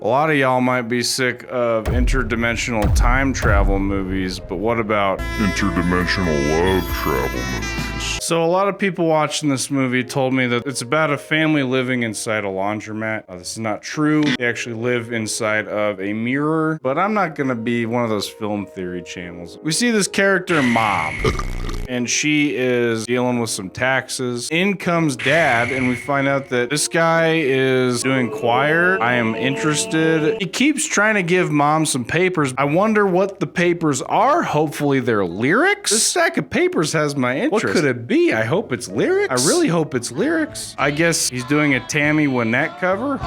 A lot of y'all might be sick of interdimensional time travel movies, but what about interdimensional love travel movies? So a lot of people watching this movie told me that it's about a family living inside a laundromat. This is not true. They actually live inside of a mirror, but I'm not gonna be one of those film theory channels. We see this character, Mom, and she is dealing with some taxes. In comes Dad, and we find out that this guy is doing choir. I am interested. He keeps trying to give Mom some papers. I wonder what the papers are. Hopefully they're lyrics. This stack of papers has my interest. What could it be? I hope it's lyrics. I really hope it's lyrics. I guess he's doing a Tammy Wynette cover.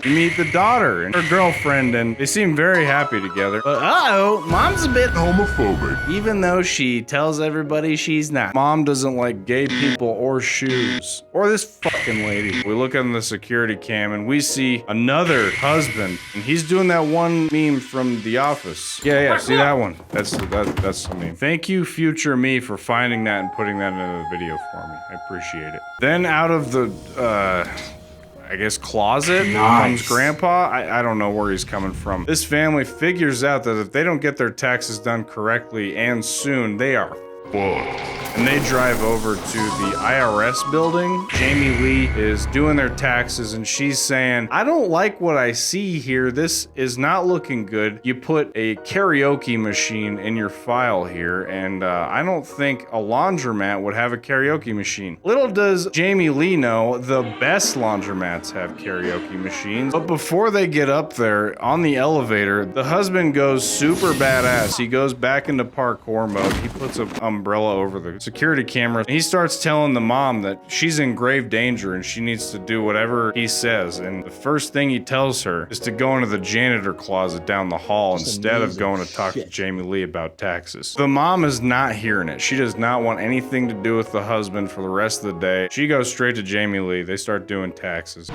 You meet the daughter and her girlfriend, and they seem very happy together. But uh-oh, Mom's a bit homophobic. Even though she tells everybody she's not. Mom doesn't like gay people or shoes. Or this fucking lady. We look on the security cam and we see another husband, and he's doing that one meme from The Office. Yeah, see that one? That's the meme. Thank you, future me, for finding that and putting that into the video for me. I appreciate it. Then out of the, I guess closet comes Grandpa. I don't know where he's coming from. This family figures out that if they don't get their taxes done correctly and soon, they are fucked. And they drive over to the IRS building. Jamie Lee is doing their taxes and she's saying, I don't like what I see here. This is not looking good. You put a karaoke machine in your file here, and I don't think a laundromat would have a karaoke machine. Little does Jamie Lee know, the best laundromats have karaoke machines. But before they get up there, on the elevator, the husband goes super badass. He goes back into parkour mode. He puts an umbrella over the security camera, and he starts telling the mom that she's in grave danger and she needs to do whatever he says. And the first thing he tells her is to go into the janitor closet down the hall instead of going to talk to Jamie Lee about taxes. The mom is not hearing it. She does not want anything to do with the husband for the rest of the day. She goes straight to Jamie Lee. They start doing taxes.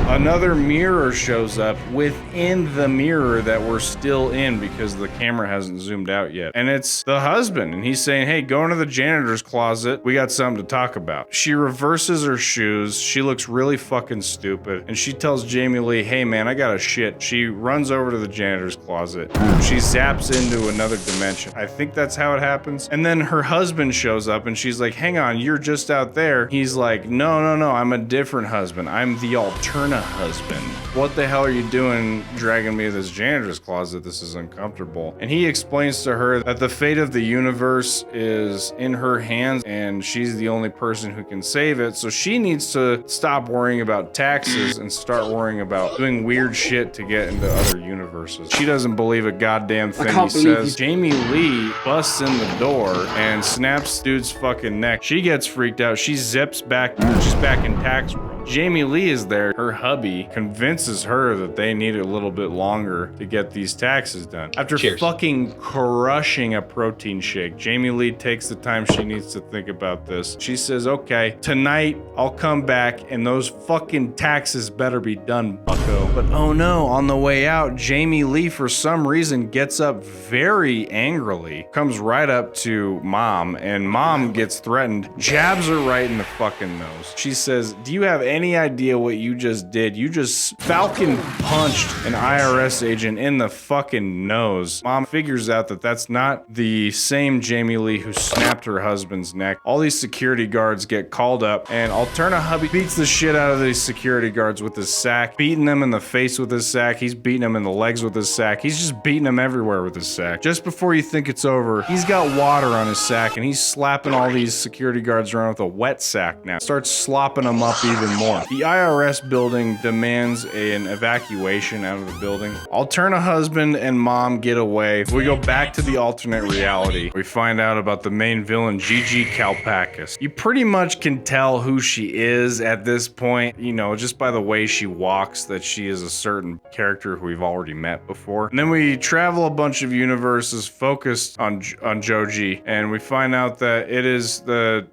Another mirror shows up within the mirror that we're still in because the camera hasn't zoomed out yet. And it's the husband, and he's saying, hey, go into the janitor's closet. We got something to talk about. She reverses her shoes. She looks really fucking stupid. And she tells Jamie Lee, hey man, I got a shit. She runs over to the janitor's closet. She zaps into another dimension. I think that's how it happens. And then her husband shows up and she's like, hang on, you're just out there. He's like, no, I'm a different husband. I'm the alternative husband. What the hell are you doing dragging me to this janitor's closet? This is uncomfortable. And he explains to her that the fate of the universe is in her hands and she's the only person who can save it. So she needs to stop worrying about taxes and start worrying about doing weird shit to get into other universes. She doesn't believe a goddamn thing he says. Jamie Lee busts in the door and snaps dude's fucking neck. She gets freaked out. She zips back. She's back in tax world. Jamie Lee is there. Her hubby convinces her that they need a little bit longer to get these taxes done. After fucking crushing a protein shake, Jamie Lee takes the time she needs to think about this. She says, okay, tonight I'll come back and those fucking taxes better be done, bucko. But oh no, on the way out, Jamie Lee for some reason gets up very angrily, comes right up to Mom, and Mom gets threatened, jabs her right in the fucking nose. She says, do you have any idea what you just did? You just falcon punched an IRS agent in the fucking nose. Mom figures out that that's not the same Jamie Lee who snapped her husband's neck. All these security guards get called up, and Alterna hubby beats the shit out of these security guards with his sack, beating them in the face with his sack. He's beating them in the legs with his sack. He's just beating them everywhere with his sack. Just before you think it's over, he's got water on his sack, and he's slapping all these security guards around with a wet sack now. Starts slopping them up even more. The IRS building demands an evacuation out of the building. Alterna husband and mom get away. We go back to the alternate reality. We find out about the main villain, Gigi Kalpakis. You pretty much can tell who she is at this point, you know, just by the way she walks, that she is a certain character who we've already met before. And then we travel a bunch of universes focused on Joji, and we find out that it is the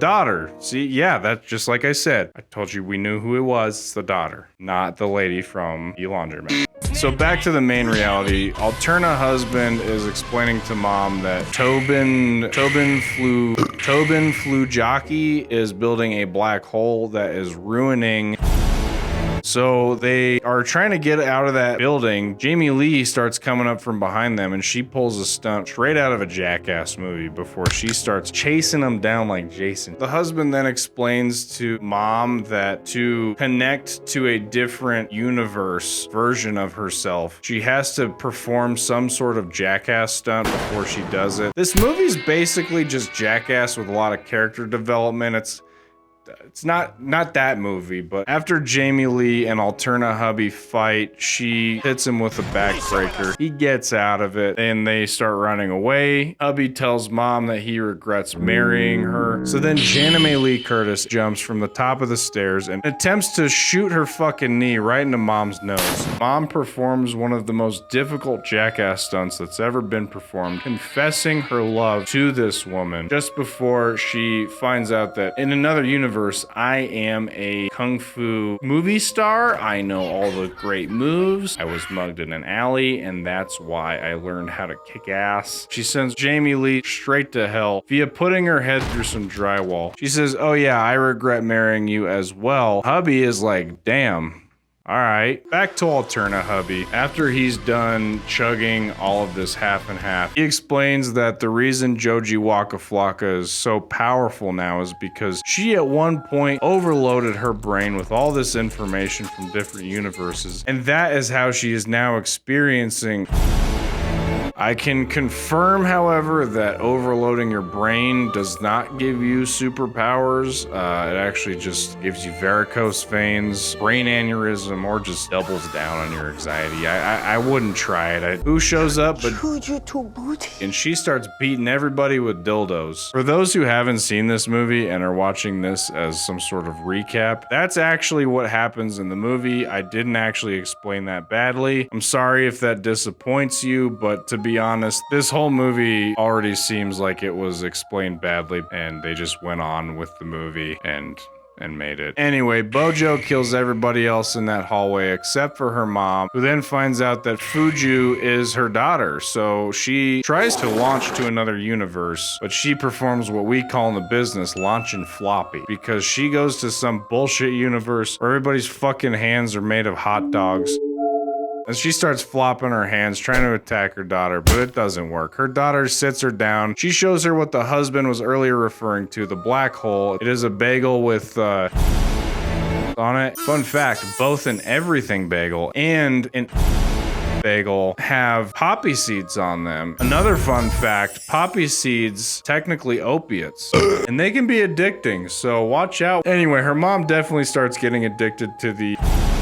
daughter. See, yeah, that's just like I said. I told you we knew who it was. It's the daughter, not the lady from the laundromat. So back to the main reality. Alterna husband is explaining to mom that Tobin Flu Jockey is building a black hole that is ruining So they are trying to get out of that building. Jamie Lee starts coming up from behind them and she pulls a stunt straight out of a Jackass movie before she starts chasing them down like Jason. The husband then explains to mom that to connect to a different universe version of herself, she has to perform some sort of Jackass stunt before she does it. This movie's basically just Jackass with a lot of character development. It's not that movie, but after Jamie Lee and Alterna hubby fight, she hits him with a backbreaker. He gets out of it and they start running away. Hubby tells mom that he regrets marrying her. So then Janime Lee Curtis jumps from the top of the stairs and attempts to shoot her fucking knee right into mom's nose. Mom performs one of the most difficult Jackass stunts that's ever been performed, confessing her love to this woman just before she finds out that in another universe, I am a kung fu movie star. I know all the great moves. I was mugged in an alley, and that's why I learned how to kick ass. She sends Jamie Lee straight to hell via putting her head through some drywall. She says, "Oh yeah, I regret marrying you as well." Hubby is like, "Damn. All right." Back to Alterna hubby. After he's done chugging all of this half and half, he explains that the reason Joji Waka Flocka is so powerful now is because she at one point overloaded her brain with all this information from different universes, and that is how she is now experiencing. I can confirm, however, that overloading your brain does not give you superpowers. It actually just gives you varicose veins, brain aneurysm, or just doubles down on your anxiety. I wouldn't try it. Who shows up but... And she starts beating everybody with dildos. For those who haven't seen this movie and are watching this as some sort of recap, that's actually what happens in the movie. I didn't actually explain that badly. I'm sorry if that disappoints you, but to be honest, this whole movie already seems like it was explained badly and they just went on with the movie and made it. Anyway, Bojo kills everybody else in that hallway except for her mom, who then finds out that Fuju is her daughter. So she tries to launch to another universe, but she performs what we call in the business launching floppy, because she goes to some bullshit universe where everybody's fucking hands are made of hot dogs. And she starts flopping her hands, trying to attack her daughter, but it doesn't work. Her daughter sits her down. She shows her what the husband was earlier referring to, the black hole. It is a bagel with, on it. Fun fact, both an everything bagel and an bagel have poppy seeds on them. Another fun fact, poppy seeds, technically opiates, and they can be addicting, so watch out. Anyway, her mom definitely starts getting addicted to the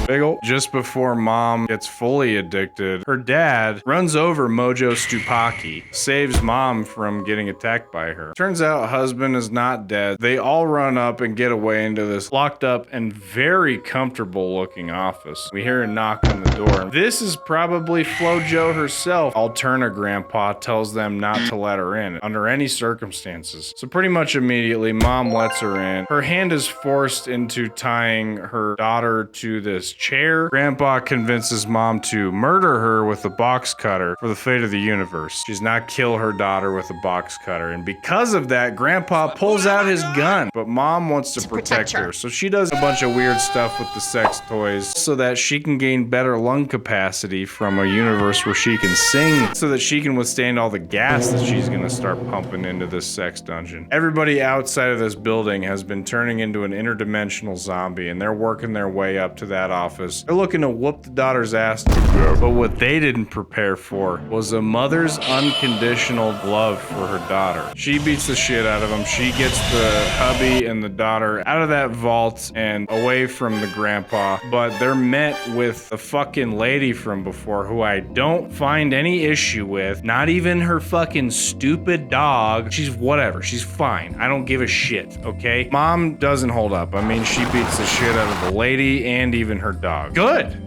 bagel. Just before mom gets fully addicted, her dad runs over Mojo Stupaki, saves mom from getting attacked by her. Turns out husband is not dead. They all run up and get away into this locked up and very comfortable looking office. We hear a knock on the door. This is probably Flojo herself. Alterna grandpa tells them not to let her in under any circumstances. So pretty much immediately mom lets her in. Her hand is forced into tying her daughter to this chair. Grandpa convinces mom to murder her with a box cutter for the fate of the universe. She's not kill her daughter with a box cutter, and because of that, Grandpa pulls out his gun, but mom wants to protect her. So she does a bunch of weird stuff with the sex toys so that she can gain better lung capacity from a universe where she can sing, so that she can withstand all the gas that she's gonna start pumping into this sex dungeon. Everybody outside of this building has been turning into an interdimensional zombie, and they're working their way up to that office. They're looking to whoop the daughter's ass, but what they didn't prepare for was a mother's unconditional love for her daughter. She beats the shit out of them. She gets the hubby and the daughter out of that vault and away from the grandpa, but they're met with the fucking lady from before, who I don't find any issue with. Not even her fucking stupid dog. She's whatever. She's fine. I don't give a shit, okay? Mom doesn't hold up. I mean, she beats the shit out of the lady and even her dog. Good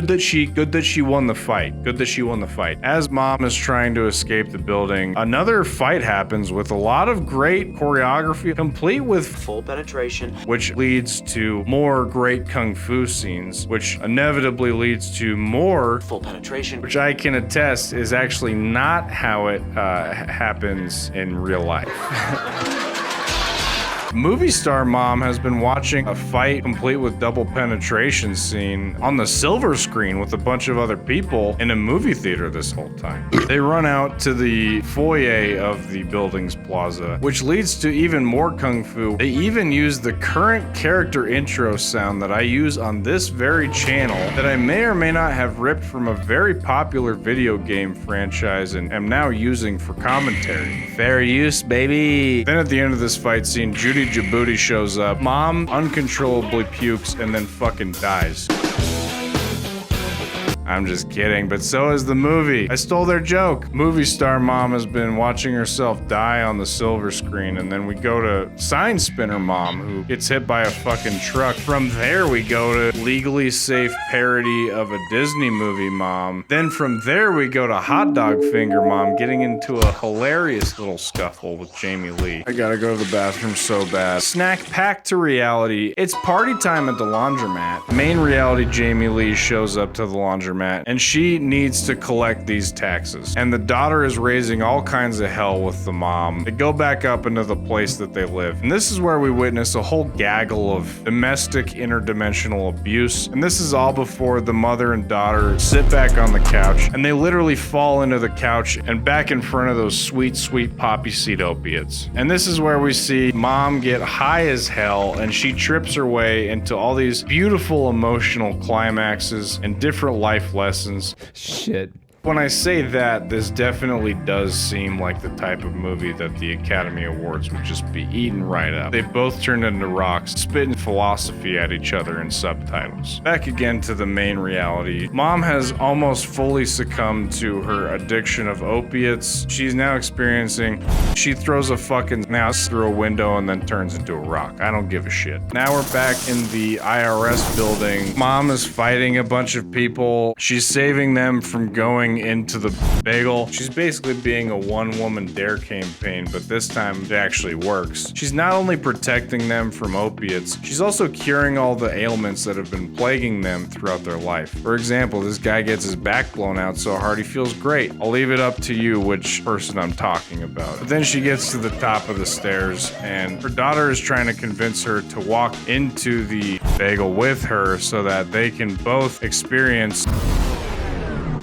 that she won the fight. Good that she won the fight. As mom is trying to escape the building, another fight happens with a lot of great choreography, complete with full penetration, which leads to more great kung fu scenes, which inevitably leads to more full penetration, which I can attest is actually not how it happens in real life. Movie star mom has been watching a fight complete with double penetration scene on the silver screen with a bunch of other people in a movie theater this whole time. They run out to the foyer of the building's plaza, which leads to even more kung fu. They even use the current character intro sound that I use on this very channel that I may or may not have ripped from a very popular video game franchise and am now using for commentary. Fair use, baby. Then at the end of this fight scene, Judy Djibouti shows up. Mom uncontrollably pukes and then fucking dies. I'm just kidding, but so is the movie. I stole their joke. Movie star mom has been watching herself die on the silver screen, and then we go to sign spinner mom, who gets hit by a fucking truck. From there, we go to legally safe parody of a Disney movie mom. Then from there, we go to hot dog finger mom, getting into a hilarious little scuffle with Jamie Lee. I gotta go to the bathroom so bad. Snack pack to reality. It's party time at the laundromat. Main reality Jamie Lee shows up to the laundromat, and she needs to collect these taxes. And the daughter is raising all kinds of hell with the mom. They go back up into the place that they live. And this is where we witness a whole gaggle of domestic interdimensional abuse. And this is all before the mother and daughter sit back on the couch, and they literally fall into the couch and back in front of those sweet, sweet poppy seed opiates. And this is where we see mom get high as hell, and she trips her way into all these beautiful emotional climaxes and different life lessons. Shit. When I say that, this definitely does seem like the type of movie that the Academy Awards would just be eating right up. They both turned into rocks, spitting philosophy at each other in subtitles. Back again to the main reality. Mom has almost fully succumbed to her addiction of opiates. She's now experiencing, she throws a fucking mouse through a window and then turns into a rock. I don't give a shit. Now we're back in the IRS building. Mom is fighting a bunch of people. She's saving them from going into the bagel. She's basically being a one-woman dare campaign, but this time it actually works. She's not only protecting them from opiates, she's also curing all the ailments that have been plaguing them throughout their life. For example, this guy gets his back blown out so hard he feels great. I'll leave it up to you which person I'm talking about. But then she gets to the top of the stairs, and her daughter is trying to convince her to walk into the bagel with her so that they can both experience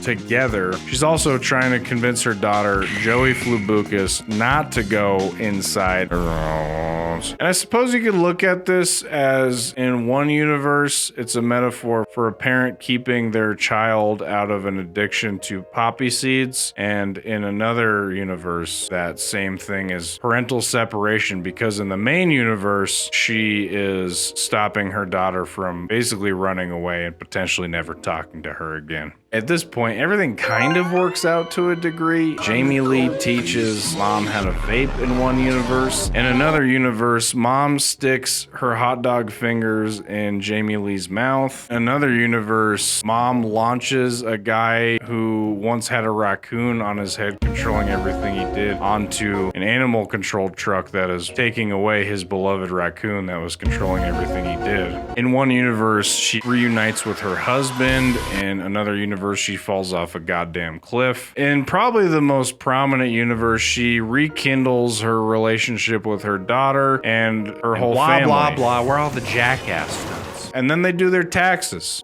together. She's also trying to convince her daughter, Joey Flubucas, not to go inside her house. And I suppose you could look at this as, in one universe, it's a metaphor for a parent keeping their child out of an addiction to poppy seeds, and in another universe, that same thing is parental separation, because in the main universe, she is stopping her daughter from basically running away and potentially never talking to her again. At this point, everything kind of works out to a degree. Jamie Lee teaches mom how to vape in one universe. In another universe, mom sticks her hot dog fingers in Jamie Lee's mouth. In another universe, mom launches a guy who once had a raccoon on his head controlling everything he did onto an animal control truck that is taking away his beloved raccoon that was controlling everything he did. In one universe, she reunites with her husband. In another universe, she falls off a goddamn cliff. In probably the most prominent universe, she rekindles her relationship with her daughter and her whole family. Blah, blah, blah. We're all the jackass stunts. And then they do their taxes.